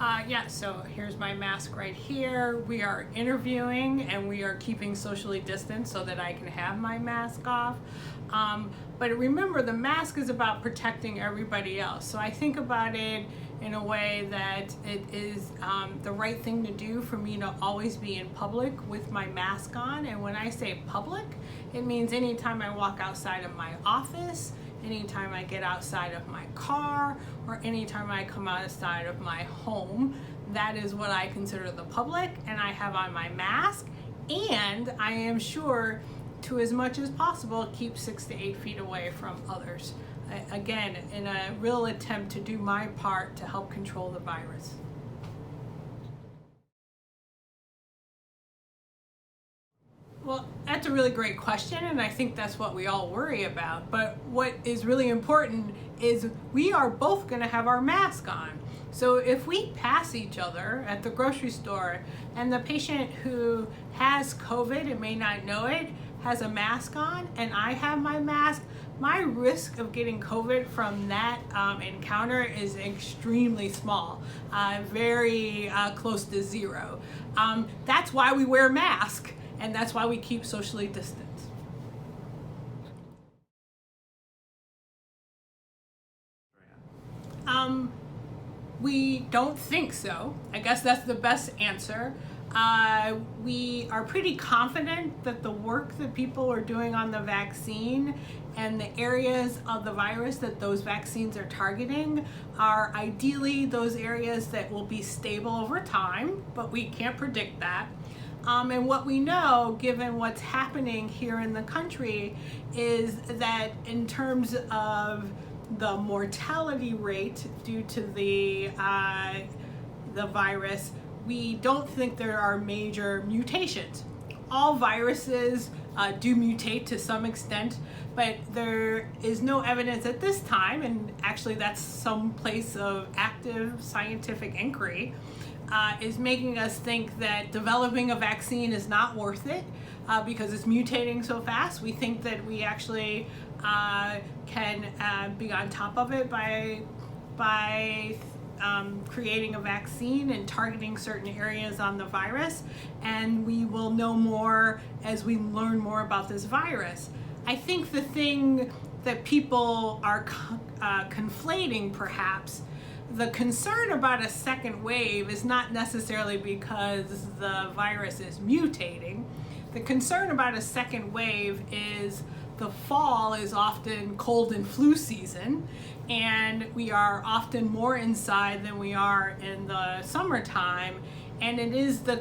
Yeah, so here's my mask right here. We are interviewing and we are keeping socially distanced so that I can have my mask off. But remember, the mask is about protecting everybody else. So I think about it in a way that it is the right thing to do for me to always be in public with my mask on. And when I say public, it means anytime I walk outside of my office, anytime I get outside of my car, or anytime I come outside of my home. That is what I consider the public, and I have on my mask, and I am sure to, as much as possible, keep 6 to 8 feet away from others. Again, in a real attempt to do my part to help control the virus. Well, that's a really great question, and I think that's what we all worry about. But what is really important is we are both going to have our mask on. So if we pass each other at the grocery store and the patient who has COVID and may not know it has a mask on and I have my mask, my risk of getting COVID from that encounter is extremely small, very close to zero. That's why we wear masks. And that's why we keep socially distanced. We don't think so. I guess that's the best answer. We are pretty confident that the work that people are doing on the vaccine and the areas of the virus that those vaccines are targeting are ideally those areas that will be stable over time, but we can't predict that. And what we know, given what's happening here in the country, is that in terms of the mortality rate due to the virus, we don't think there are major mutations. All viruses do mutate to some extent, but there is no evidence at this time, and actually that's some place of active scientific inquiry, is making us think that developing a vaccine is not worth it because it's mutating so fast. We think that we actually can be on top of it by creating a vaccine and targeting certain areas on the virus, and we will know more as we learn more about this virus. I think the thing that people are conflating, perhaps, the concern about a second wave is not necessarily because the virus is mutating. The concern about a second wave is the fall is often cold and flu season, and we are often more inside than we are in the summertime, and it is the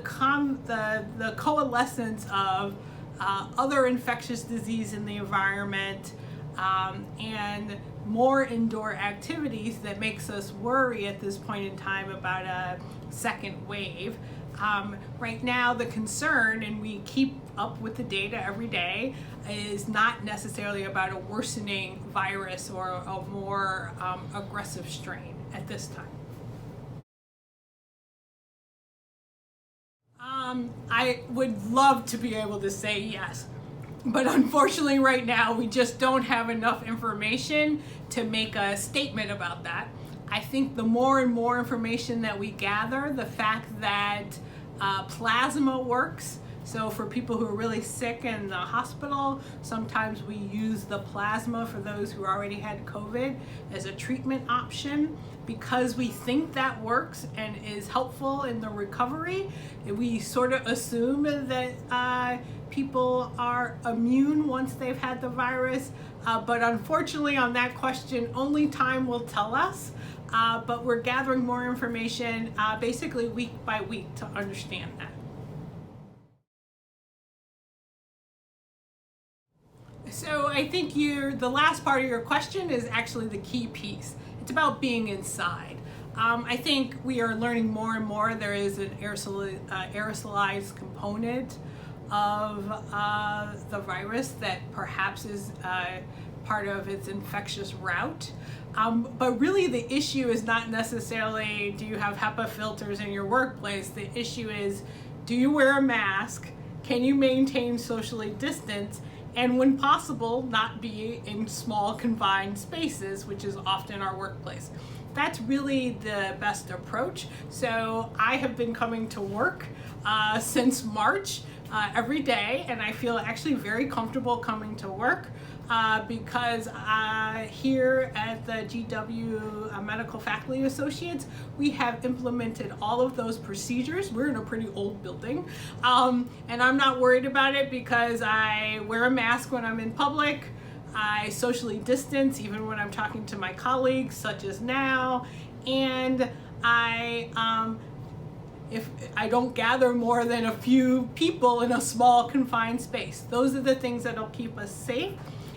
coalescence of other infectious disease in the environment and more indoor activities that makes us worry at this point in time about a second wave. Right now, the concern, and we keep up with the data every day, is not necessarily about a worsening virus or a more aggressive strain at this time. I would love to be able to say yes, but unfortunately right now we just don't have enough information to make a statement about that. I think the more and more information that we gather, the fact that plasma works, so for people who are really sick in the hospital, sometimes we use the plasma for those who already had COVID as a treatment option. Because we think that works and is helpful in the recovery, we sort of assume that people are immune once they've had the virus. But unfortunately on that question, only time will tell us. But we're gathering more information basically week by week to understand that. So I think the last part of your question is actually the key piece. It's about being inside. I think we are learning more and more there is an aerosolized component of the virus that perhaps is part of its infectious route. But really the issue is not necessarily do you have HEPA filters in your workplace. The issue is, do you wear a mask? Can you maintain socially distance? And when possible, not be in small confined spaces, which is often our workplace. that's really the best approach. So I have been coming to work since March every day, and I feel actually very comfortable coming to work because here at the GW Medical Faculty Associates, we have implemented all of those procedures. We're in a pretty old building, and I'm not worried about it because I wear a mask when I'm in public. I socially distance even when I'm talking to my colleagues, such as now, and if I don't gather more than a few people in a small confined space. Those are the things that'll keep us safe.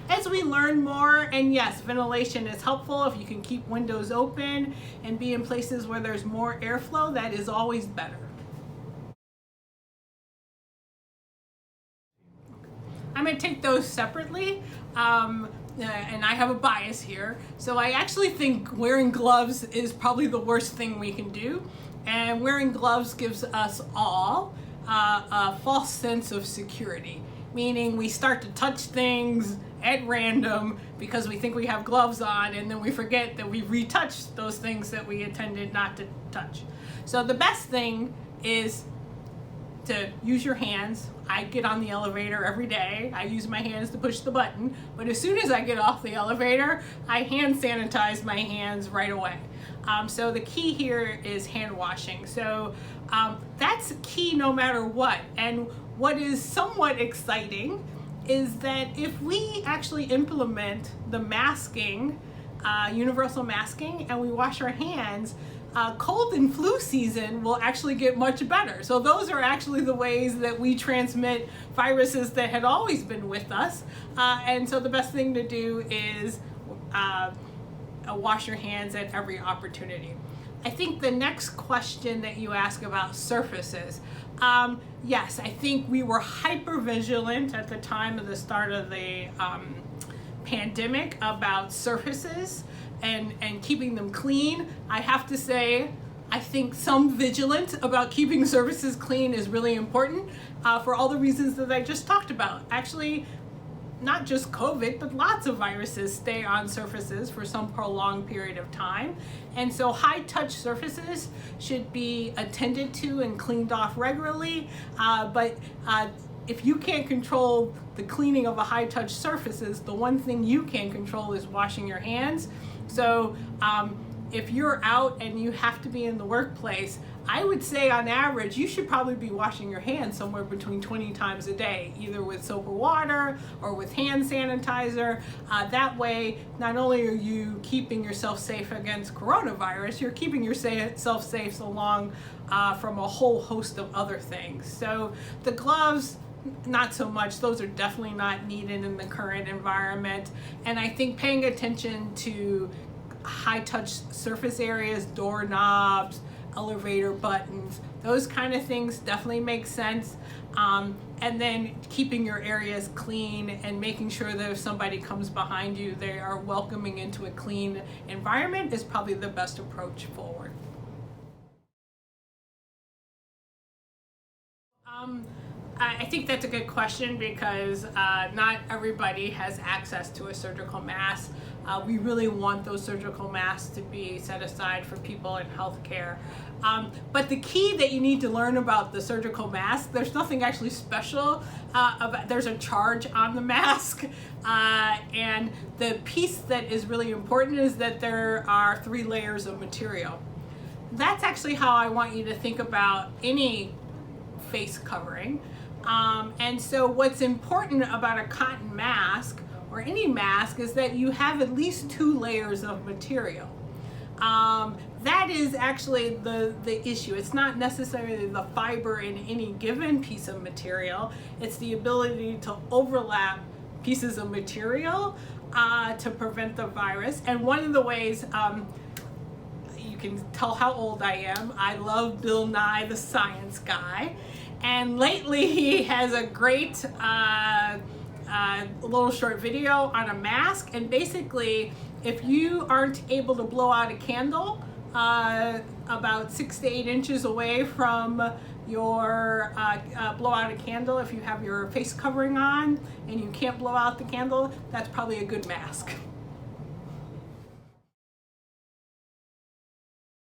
As we learn more, and yes, ventilation is helpful. If you can keep windows open and be in places where there's more airflow, that is always better. I'm going to take those separately, and I have a bias here. So I actually think wearing gloves is probably the worst thing we can do. And wearing gloves gives us all a false sense of security, meaning we start to touch things at random because we think we have gloves on, and then we forget that we retouched those things that we intended not to touch. So the best thing is to use your hands. I get on the elevator every day. I use my hands to push the button, but as soon as I get off the elevator, I hand sanitize my hands right away. So the key here is hand washing. So that's key no matter what. And what is somewhat exciting is that if we actually implement the masking, universal masking, and we wash our hands, cold and flu season will actually get much better. So those are actually the ways that we transmit viruses that had always been with us. And so the best thing to do is wash your hands at every opportunity. I think the next question that you ask about surfaces. Yes, I think we were hyper vigilant at the time of the start of the pandemic about surfaces and keeping them clean. I have to say, I think some vigilance about keeping surfaces clean is really important for all the reasons that I just talked about. Actually, not just COVID, but lots of viruses stay on surfaces for some prolonged period of time. And so high touch surfaces should be attended to and cleaned off regularly. But if you can't control the cleaning of a high touch surfaces, the one thing you can control is washing your hands. So if you're out and you have to be in the workplace, I would say on average, you should probably be washing your hands somewhere between 20 times a day, either with soap or water or with hand sanitizer. That way, not only are you keeping yourself safe against coronavirus, you're keeping yourself safe along from a whole host of other things. So the gloves, not so much. Those are definitely not needed in the current environment. And I think paying attention to high touch surface areas, doorknobs, elevator buttons, those kind of things definitely make sense. And then keeping your areas clean and making sure that if somebody comes behind you, they are welcoming into a clean environment is probably the best approach forward. I think that's a good question because not everybody has access to a surgical mask. We really want those surgical masks to be set aside for people in healthcare. But the key that you need to learn about the surgical mask, there's nothing actually special about, there's a charge on the mask. And the piece that is really important is that there are 3 layers of material. That's actually how I want you to think about any face covering. And so what's important about a cotton mask or any mask is that you have at least 2 layers of material. That is actually the issue. It's not necessarily the fiber in any given piece of material. It's the ability to overlap pieces of material to prevent the virus. And one of the ways, you can tell how old I am, I love Bill Nye the Science Guy. And lately he has a great little short video on a mask. And basically, if you aren't able to blow out a candle about 6 to 8 inches away from your blow out a candle, if you have your face covering on and you can't blow out the candle, that's probably a good mask.